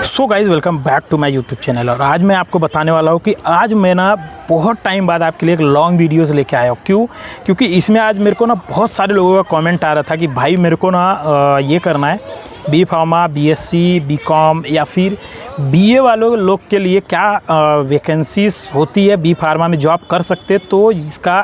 So guys welcome back to my YouTube channel. और आज मैं आपको बताने वाला हूँ कि आज मैं ना बहुत टाइम बाद आपके लिए एक लॉन्ग वीडियोस लेके आया हूँ। क्योंकि इसमें आज मेरे को ना बहुत सारे लोगों का कमेंट आ रहा था कि भाई मेरे को ना ये करना है, बी फार्मा, बीएससी, बीकॉम या फिर बीए वालों लोग के लिए क्या वैकेंसीज होती है, बी फार्मा में जॉब कर सकते। तो इसका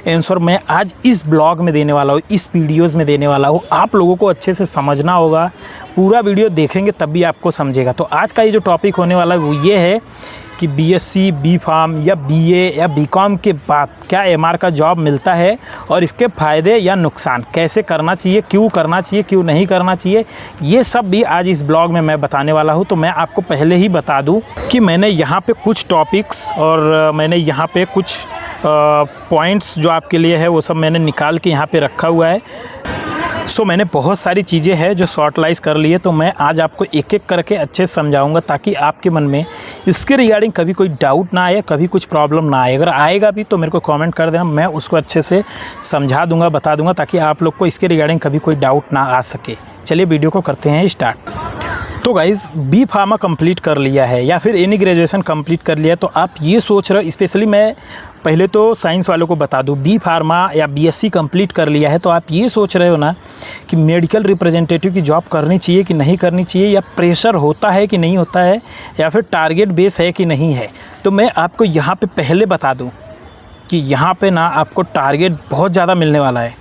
आंसर मैं आज इस ब्लॉग में देने वाला हूँ, इस वीडियोज़ में देने वाला हूँ। आप लोगों को अच्छे से समझना होगा, पूरा वीडियो देखेंगे तब भी आपको समझेगा। तो आज का ये जो टॉपिक होने वाला है वो ये है कि बीएससी, बी फार्म या बीए या बीकॉम के बाद क्या एमआर का जॉब मिलता है और इसके फ़ायदे या नुकसान, कैसे करना चाहिए, क्यों करना चाहिए, क्यों नहीं करना चाहिए, ये सब भी आज इस ब्लॉग में मैं बताने वाला हूँ। तो मैं आपको पहले ही बता दूँ कि मैंने यहाँ पे कुछ टॉपिक्स और मैंने यहाँ पे कुछ पॉइंट्स जो आपके लिए है वो सब मैंने निकाल के यहाँ पे रखा हुआ है। सो मैंने बहुत सारी चीज़ें हैं जो शॉर्टलाइज कर ली है, तो मैं आज आपको एक एक करके अच्छे से समझाऊंगा ताकि आपके मन में इसके रिगार्डिंग कभी कोई डाउट ना आए, कभी कुछ प्रॉब्लम ना आए। अगर आएगा भी तो मेरे को कमेंट कर देना, मैं उसको अच्छे से समझा दूंगा, बता दूंगा ताकि आप लोग को इसके रिगार्डिंग कभी कोई डाउट ना आ सके। चलिए वीडियो को करते हैं स्टार्ट। तो गाइज़ बी फार्मा कंप्लीट कर लिया है या फिर एनी ग्रेजुएशन कंप्लीट कर लिया है, तो आप ये सोच रहे हो, स्पेशली मैं पहले तो साइंस वालों को बता दूं, बी फार्मा या बीएससी कंप्लीट कर लिया है तो आप ये सोच रहे हो ना कि मेडिकल रिप्रेजेंटेटिव की जॉब करनी चाहिए कि नहीं करनी चाहिए, या प्रेशर होता है कि नहीं होता है, या फिर टारगेट बेस है कि नहीं है। तो मैं आपको यहाँ पे पहले बता दूँ कि यहाँ पे ना आपको टारगेट बहुत ज़्यादा मिलने वाला है।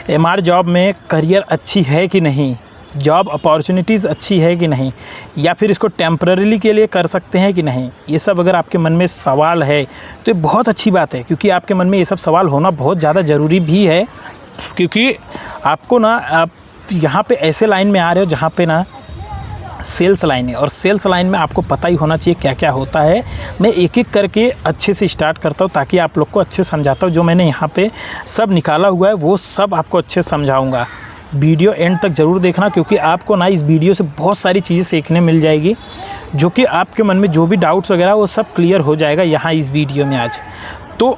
एमआर जॉब में करियर अच्छी है कि नहीं, जॉब अपॉर्चुनिटीज़ अच्छी है कि नहीं, या फिर इसको टेम्पररीली के लिए कर सकते हैं कि नहीं, ये सब अगर आपके मन में सवाल है तो ये बहुत अच्छी बात है। क्योंकि आपके मन में ये सब सवाल होना बहुत ज़्यादा ज़रूरी भी है, क्योंकि आपको ना आप यहाँ पे ऐसे लाइन में आ रहे हो जहाँ पे ना सेल्स लाइन है, और सेल्स लाइन में आपको पता ही होना चाहिए क्या क्या होता है। मैं एक एक करके अच्छे से स्टार्ट करता हूँ ताकि आप लोग को अच्छे समझाता हूँ। जो मैंने यहाँ पे सब निकाला हुआ है वो सब आपको अच्छे से समझाऊँगा। वीडियो एंड तक ज़रूर देखना, क्योंकि आपको ना इस वीडियो से बहुत सारी चीज़ें सीखने मिल जाएगी, जो कि आपके मन में जो भी डाउट्स वगैरह वो सब क्लियर हो जाएगा यहाँ इस वीडियो में आज। तो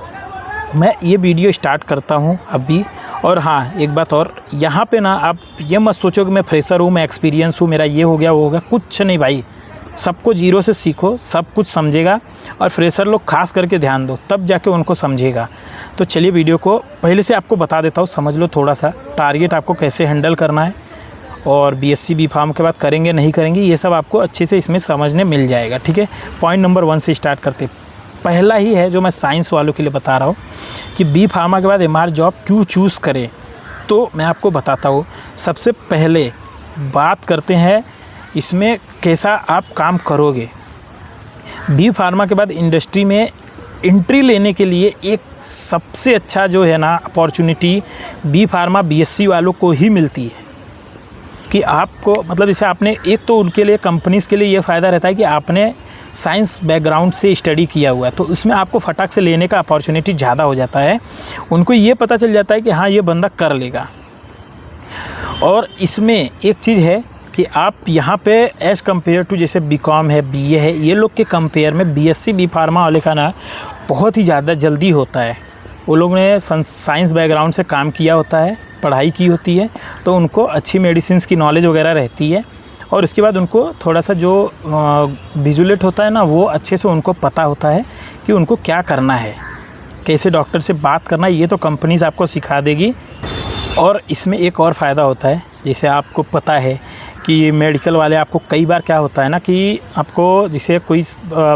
मैं ये वीडियो स्टार्ट करता हूँ अभी। और हाँ, एक बात और, यहाँ पे ना आप ये मत सोचो कि मैं फ्रेशर हूँ, मैं एक्सपीरियंस हूँ, मेरा ये हो गया वो हो गया, कुछ नहीं भाई। सबको जीरो से सीखो, सब कुछ समझेगा, और फ्रेशर लोग खास करके ध्यान दो, तब जाके उनको समझेगा। तो चलिए वीडियो को पहले से आपको बता देता हूँ, समझ लो थोड़ा सा टारगेट आपको कैसे हैंडल करना है, और बीएससी बी फार्म के बाद करेंगे नहीं करेंगे ये सब आपको अच्छे से इसमें समझने मिल जाएगा। ठीक है, पॉइंट नंबर 1 से स्टार्ट करते। पहला ही है जो मैं साइंस वालों के लिए बता रहा हूँ कि बी फार्मा के बाद एमआर जॉब क्यों चूज़ करें। तो मैं आपको बताता हूँ। सबसे पहले बात करते हैं इसमें कैसा आप काम करोगे। बी फार्मा के बाद इंडस्ट्री में एंट्री लेने के लिए एक सबसे अच्छा जो है ना अपॉर्चुनिटी बी फार्मा बीएससी वालों को ही मिलती है। कि आपको मतलब जैसे आपने एक तो उनके लिए, कंपनीज़ के लिए ये फ़ायदा रहता है कि आपने साइंस बैकग्राउंड से स्टडी किया हुआ है, तो उसमें आपको फटाक से लेने का अपॉर्चुनिटी ज़्यादा हो जाता है। उनको ये पता चल जाता है कि हाँ ये बंदा कर लेगा। और इसमें एक चीज़ है कि आप यहाँ पे एज़ कम्पेयर टू जैसे बीकॉम है, बीए है, ये लोग के कंपेयर में बीएससी बी फार्मा वाले का ना बहुत ही ज़्यादा जल्दी होता है। वो लोग ने साइंस बैकग्राउंड से काम किया होता है, पढ़ाई की होती है, तो उनको अच्छी मेडिसिन्स की नॉलेज वगैरह रहती है। और उसके बाद उनको थोड़ा सा जो विजुलेट होता है ना, वो अच्छे से उनको पता होता है कि उनको क्या करना है, कैसे डॉक्टर से बात करना है, ये तो कंपनीज़ आपको सिखा देगी। और इसमें एक और फ़ायदा होता है, जैसे आपको पता है कि मेडिकल वाले आपको कई बार क्या होता है ना कि आपको जैसे कोई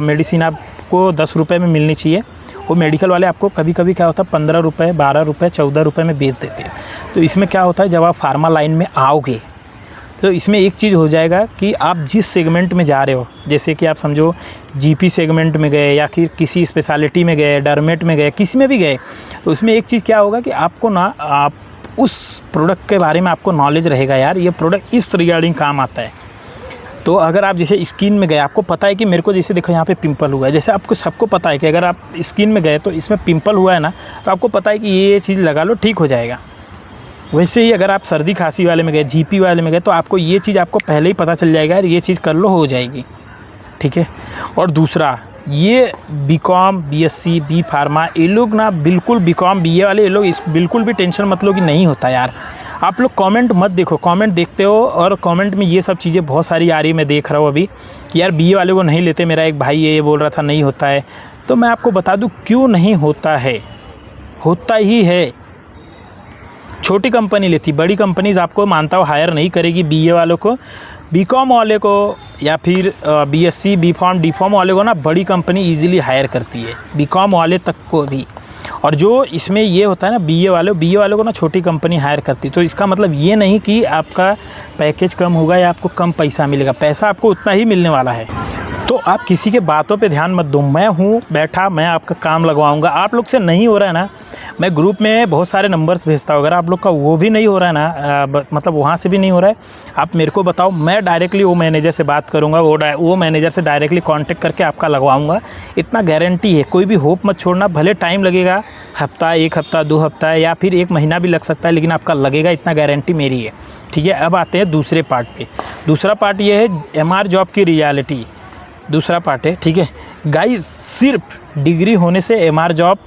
मेडिसिन आपको 10 रुपये में मिलनी चाहिए, वो मेडिकल वाले आपको कभी कभी क्या होता है 15 रुपये, 12 रुपये, 14 रुपये में बेच देते हैं। तो इसमें क्या होता है, जब आप फार्मा लाइन में आओगे तो इसमें एक चीज़ हो जाएगा कि आप जिस सेगमेंट में जा रहे हो, जैसे कि आप समझो जीपी सेगमेंट में गए या फिर किसी स्पेशलिटी में गए, डरमेट में गए, किसी में भी गए, तो उसमें एक चीज़ क्या होगा कि आपको ना आप उस प्रोडक्ट के बारे में आपको नॉलेज रहेगा, यार ये प्रोडक्ट इस रिगार्डिंग काम आता है। तो अगर आप जैसे स्किन में गए, आपको पता है कि मेरे को जैसे देखो यहाँ पे पिंपल हुआ है, जैसे आपको सबको पता है कि अगर आप स्किन में गए तो इसमें पिंपल हुआ है ना, तो आपको पता है कि ये चीज़ लगा लो ठीक हो जाएगा। वैसे ही अगर आप सर्दी खांसी वाले में गए, जीपी वाले में गए, तो आपको ये चीज़ आपको पहले ही पता चल जाएगा, यार ये चीज़ कर लो हो जाएगी। ठीक है। और दूसरा ये बीकॉम, बीएससी, बी फार्मा, ये लोग ना बिल्कुल बीकॉम बीए वाले, ये लोग इस बिल्कुल भी टेंशन मत लो कि नहीं होता यार। आप लोग कमेंट मत देखो, कमेंट देखते हो और कमेंट में ये सब चीज़ें बहुत सारी आ रही, मैं देख रहा हूँ अभी कि यार बीए वाले को नहीं लेते। मेरा एक भाई ये बोल रहा था नहीं होता है, तो मैं आपको बता दूँ क्यों नहीं होता है, होता ही है। छोटी कंपनी लेती, बड़ी कंपनीज आपको मानता हूँ हायर नहीं करेगी बीए वालों को, बीकॉम वाले को या फिर BSc, B pharm, D pharm वाले को ना बड़ी कंपनी इजीली हायर करती है, बीकॉम वाले तक को भी। और जो इसमें ये होता है ना बीए वालों को ना छोटी कंपनी हायर करती है। तो इसका मतलब ये नहीं कि आपका पैकेज कम होगा या आपको कम पैसा मिलेगा, पैसा आपको उतना ही मिलने वाला है। तो आप किसी के बातों पे ध्यान मत दो, मैं हूँ बैठा, मैं आपका काम लगवाऊंगा। आप लोग से नहीं हो रहा है ना, मैं ग्रुप में बहुत सारे नंबर्स भेजता हूँ, अगर आप लोग का वो भी नहीं हो रहा है ना, मतलब वहाँ से भी नहीं हो रहा है, आप मेरे को बताओ, मैं डायरेक्टली वो मैनेजर से बात करूँगा, वो मैनेजर से डायरेक्टली कांटेक्ट करके आपका लगवाऊँगा। इतना गारंटी है, कोई भी होप मत छोड़ना, भले टाइम लगेगा, हफ्ता, 1 हफ्ता, 2 हफ्ता या फिर 1 महीना भी लग सकता है, लेकिन आपका लगेगा, इतना गारंटी मेरी है। ठीक है, अब आते हैं दूसरे पार्ट पे। दूसरा पार्ट ये है एमआर जॉब की रियलिटी, दूसरा पार्ट है। ठीक है गाइस, सिर्फ डिग्री होने से एमआर जॉब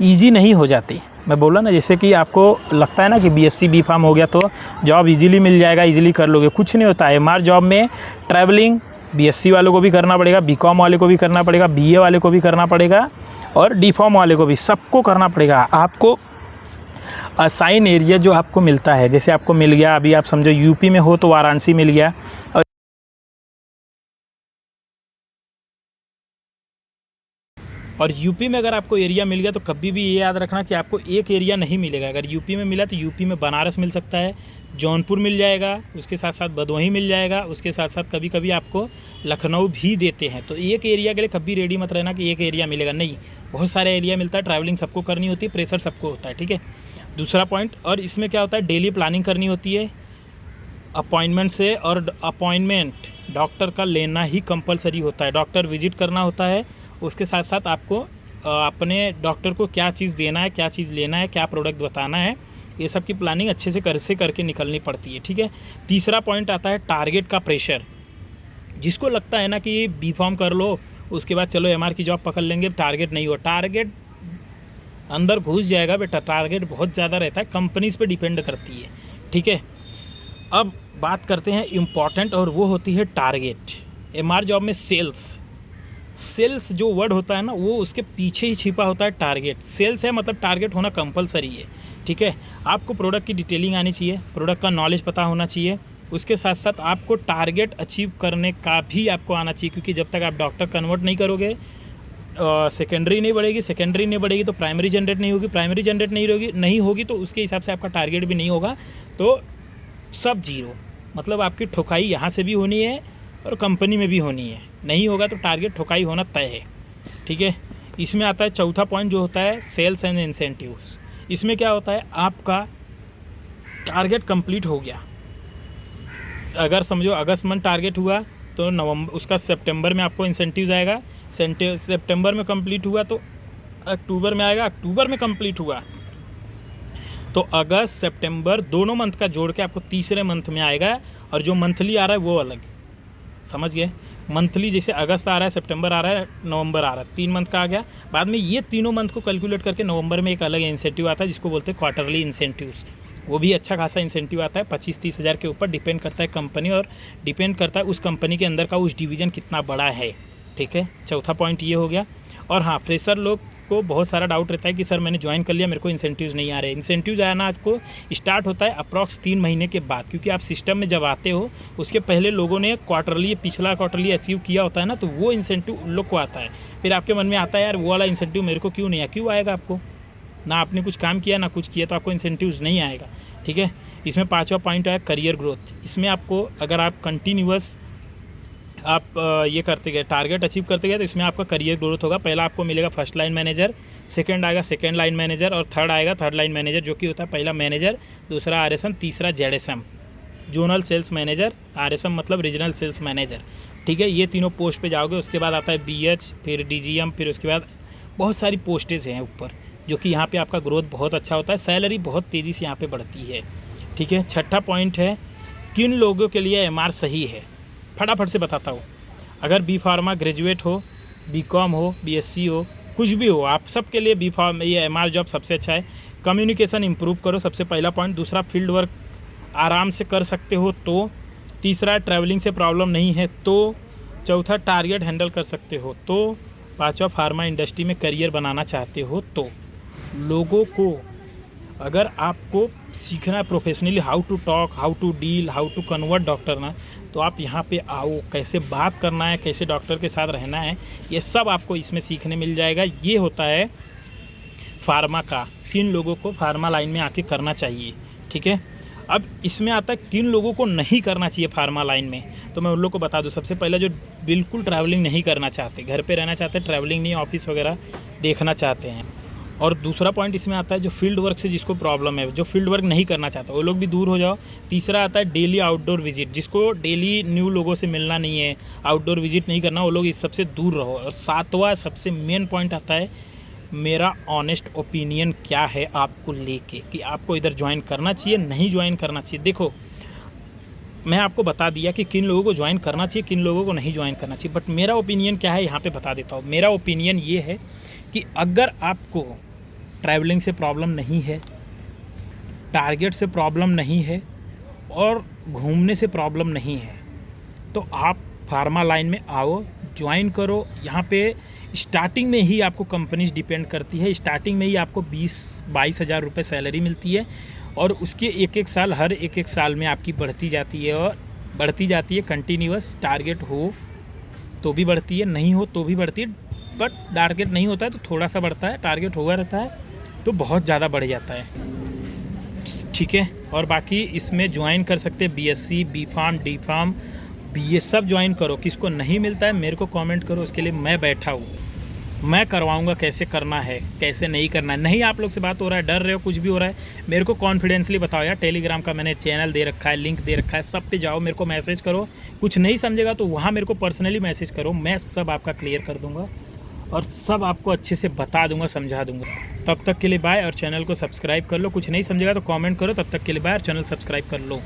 इजी नहीं हो जाती। मैं बोला ना, जैसे कि आपको लगता है ना कि बीएससी, बी फार्म हो गया तो जॉब इजीली मिल जाएगा, इजीली कर लोगे, कुछ नहीं होता है। एमआर जॉब में ट्रैवलिंग बीएससी वालों को भी करना पड़ेगा, बीकॉम वाले को भी करना पड़ेगा, बीए वाले को भी करना पड़ेगा और डी फार्म वाले को भी, सबको करना पड़ेगा। आपको असाइन एरिया जो आपको मिलता है, जैसे आपको मिल गया, अभी आप समझो यूपी में हो तो वाराणसी मिल गया, और यूपी में अगर आपको एरिया मिल गया तो कभी भी ये याद रखना कि आपको एक एरिया नहीं मिलेगा। अगर यूपी में मिला तो यूपी में बनारस मिल सकता है, जौनपुर मिल जाएगा, उसके साथ साथ भदोही मिल जाएगा, उसके साथ साथ कभी कभी आपको लखनऊ भी देते हैं। तो एक एरिया के लिए कभी रेडी मत रहना कि एक एरिया मिलेगा, नहीं, बहुत सारे एरिया मिलता है। ट्रैवलिंग सबको करनी होती है, प्रेशर सबको होता है। ठीक है, दूसरा पॉइंट, और इसमें क्या होता है, डेली प्लानिंग करनी होती है अपॉइंटमेंट से, और अपॉइंटमेंट डॉक्टर का लेना ही कंपलसरी होता है, डॉक्टर विजिट करना होता है। उसके साथ साथ आपको अपने डॉक्टर को क्या चीज़ देना है, क्या चीज़ लेना है, क्या प्रोडक्ट बताना है, ये सब की प्लानिंग अच्छे से करके निकलनी पड़ती है। ठीक है, तीसरा पॉइंट आता है टारगेट का प्रेशर। जिसको लगता है ना कि बी फार्म कर लो उसके बाद चलो एमआर की जॉब पकड़ लेंगे, टारगेट नहीं हो, टारगेट अंदर घुस जाएगा बेटा, टारगेट बहुत ज़्यादा रहता है, कंपनीज़ पे डिपेंड करती है। ठीक है, अब बात करते हैं इम्पॉर्टेंट, और वो होती है टारगेट। एमआर जॉब में सेल्स जो वर्ड होता है ना, वो उसके पीछे ही छिपा होता है टारगेट। सेल्स है मतलब टारगेट होना कंपलसरी है। ठीक है, आपको प्रोडक्ट की डिटेलिंग आनी चाहिए, प्रोडक्ट का नॉलेज पता होना चाहिए, उसके साथ साथ आपको टारगेट अचीव करने का भी आपको आना चाहिए, क्योंकि जब तक आप डॉक्टर कन्वर्ट नहीं करोगे, सेकेंडरी नहीं बढ़ेगी तो प्राइमरी जनरेट नहीं होगी, प्राइमरी जनरेट नहीं होगी तो उसके हिसाब से आपका टारगेट भी नहीं होगा, तो सब जीरो। मतलब आपकी ठोकाई यहाँ से भी होनी है और कंपनी में भी होनी है, नहीं होगा तो टारगेट ठोकाई होना तय है। ठीक है, इसमें आता है चौथा पॉइंट जो होता है सेल्स एंड इंसेंटिव्स। इसमें क्या होता है, आपका टारगेट कंप्लीट हो गया, अगर समझो अगस्त मंथ टारगेट हुआ तो नवंबर, उसका सितंबर में आपको इंसेंटिव्स आएगा, सितंबर में कंप्लीट हुआ तो अक्टूबर में आएगा, अक्टूबर में कंप्लीट हुआ तो अगस्त सितंबर दोनों मंथ का जोड़ के आपको तीसरे मंथ में आएगा, और जो मंथली आ रहा है वो अलग, समझ गए। मंथली जैसे अगस्त आ रहा है, सितंबर आ रहा है, नवंबर आ रहा है, 3 मंथ का आ गया। बाद में ये तीनों मंथ को कैलकुलेट करके नवंबर में एक अलग इंसेंटिव आता है जिसको बोलते हैं क्वार्टरली इंसेंटिव्स। वो भी अच्छा खासा इंसेंटिव आता है, 25-30 हज़ार के ऊपर, डिपेंड करता है कंपनी और डिपेंड करता है उस कंपनी के अंदर का उस डिवीज़न कितना बड़ा है। ठीक है, चौथा पॉइंट ये हो गया। और हाँ, फ्रेशर लोग को बहुत सारा डाउट रहता है कि सर मैंने ज्वाइन कर लिया, मेरे को इंसेंटिव्स नहीं आ रहे। इंसेंटिव्स आना आपको स्टार्ट होता है अप्रॉक्स 3 महीने के बाद, क्योंकि आप सिस्टम में जब आते हो उसके पहले लोगों ने पिछला क्वार्टरली अचीव किया होता है ना, तो वो इंसेंटिव उन लोग को आता है। फिर आपके मन में आता है यार वो वाला इंसेंटिव मेरे को क्यों नहीं आया, क्यों आएगा आपको, ना आपने कुछ काम किया ना कुछ किया, तो आपको इंसेंटिव्स नहीं आएगा। ठीक है, इसमें 5वां पॉइंट है करियर ग्रोथ। इसमें आपको अगर आप कंटिन्यूअस आप ये करते गए, टारगेट अचीव करते गए, तो इसमें आपका करियर ग्रोथ होगा। पहला आपको मिलेगा फर्स्ट लाइन मैनेजर, सेकंड आएगा सेकंड लाइन मैनेजर, और थर्ड आएगा थर्ड लाइन मैनेजर, जो कि होता है पहला मैनेजर, दूसरा आरएसएम, तीसरा जेडएसएम, जोनल सेल्स मैनेजर, आरएसएम मतलब रीजनल सेल्स मैनेजर। ठीक है, ये तीनों पोस्ट पे जाओगे। उसके बाद आता है बीएच, फिर डीजीएम, फिर उसके बाद बहुत सारी पोस्टेज हैं ऊपर, जो कि यहाँ पर आपका ग्रोथ बहुत अच्छा होता है, सैलरी बहुत तेज़ी से यहाँ पर बढ़ती है। ठीक है, छठा पॉइंट है किन लोगों के लिए एमआर सही है, फटाफट से बताता हूँ। अगर बी फार्मा ग्रेजुएट हो बीकॉम हो, बीएससी हो, कुछ भी हो, आप सबके लिए बी फार्म ये एमआर जॉब सबसे अच्छा है। कम्युनिकेशन इंप्रूव करो, सबसे पहला पॉइंट। दूसरा, फील्ड वर्क आराम से कर सकते हो तो। तीसरा, ट्रैवलिंग से प्रॉब्लम नहीं है तो। चौथा, टारगेट हैंडल कर सकते हो तो। पांचवा, फार्मा इंडस्ट्री में करियर बनाना चाहते हो तो। लोगों को अगर आपको सीखना है professionally how to talk, how to deal, how to convert doctor ना, तो आप यहाँ पे आओ। कैसे बात करना है, कैसे डॉक्टर के साथ रहना है, ये सब आपको इसमें सीखने मिल जाएगा। ये होता है फार्मा का, किन लोगों को फार्मा लाइन में आके करना चाहिए, ठीक है। अब इसमें आता है किन लोगों को नहीं करना चाहिए फार्मा लाइन में, तो मैं उन लोगों को बता दूं। सबसे पहले जो बिल्कुल ट्रैवलिंग नहीं करना चाहते, घर पे रहना चाहते, ट्रैवलिंग नहीं, ऑफिस वगैरह देखना चाहते हैं। और दूसरा पॉइंट इसमें आता है जो फील्ड वर्क से जिसको प्रॉब्लम है, जो फील्ड वर्क नहीं करना चाहता, वो लोग भी दूर हो जाओ। तीसरा आता है डेली आउटडोर विजिट, जिसको डेली न्यू लोगों से मिलना नहीं है, आउटडोर विजिट नहीं करना, वो लोग इस सबसे दूर रहो। और सातवां सबसे मेन पॉइंट आता है मेरा ऑनेस्ट ओपिनियन क्या है आपको लेके, कि आपको इधर ज्वाइन करना चाहिए, नहीं ज्वाइन करना चाहिए। देखो, मैं आपको बता दिया कि किन लोगों को ज्वाइन करना चाहिए, किन लोगों को नहीं ज्वाइन करना चाहिए, बट मेरा ओपिनियन क्या है यहाँ पे बता देता हूँ। मेरा ओपिनियन ये है कि अगर आपको ट्रैवलिंग से प्रॉब्लम नहीं है, टारगेट से प्रॉब्लम नहीं है और घूमने से प्रॉब्लम नहीं है, तो आप फार्मा लाइन में आओ, ज्वाइन करो। यहाँ पे स्टार्टिंग में ही आपको कंपनीज डिपेंड करती है, स्टार्टिंग में ही आपको 20-22 हज़ार रुपये सैलरी मिलती है और उसके एक साल, हर एक साल में आपकी बढ़ती जाती है और बढ़ती जाती है कंटिन्यूअस। टारगेट हो तो भी बढ़ती है, नहीं हो तो भी बढ़ती है, बट टारगेट नहीं होता है तो थोड़ा सा बढ़ता है, टारगेट हुआ रहता है तो बहुत ज़्यादा बढ़ जाता है, ठीक है। और बाकी इसमें ज्वाइन कर सकते हैं BSc, B pharm, D pharm, BA, सब ज्वाइन करो। किसको नहीं मिलता है मेरे को कमेंट करो, उसके लिए मैं बैठा हूँ, मैं करवाऊंगा कैसे करना है, कैसे नहीं करना है। नहीं आप लोग से बात हो रहा है, डर रहे हो, कुछ भी हो रहा है, मेरे को कॉन्फिडेंसली बताओ यार। टेलीग्राम का मैंने चैनल दे रखा है, लिंक दे रखा है, सब पे जाओ, मेरे को मैसेज करो। कुछ नहीं समझेगा तो वहाँ मेरे को पर्सनली मैसेज करो, मैं सब आपका क्लियर कर दूँगा और सब आपको अच्छे से बता दूंगा, समझा दूंगा। तब तक के लिए बाय, और चैनल को सब्सक्राइब कर लो। कुछ नहीं समझेगा तो कमेंट करो। तब तक के लिए बाय और चैनल सब्सक्राइब कर लो।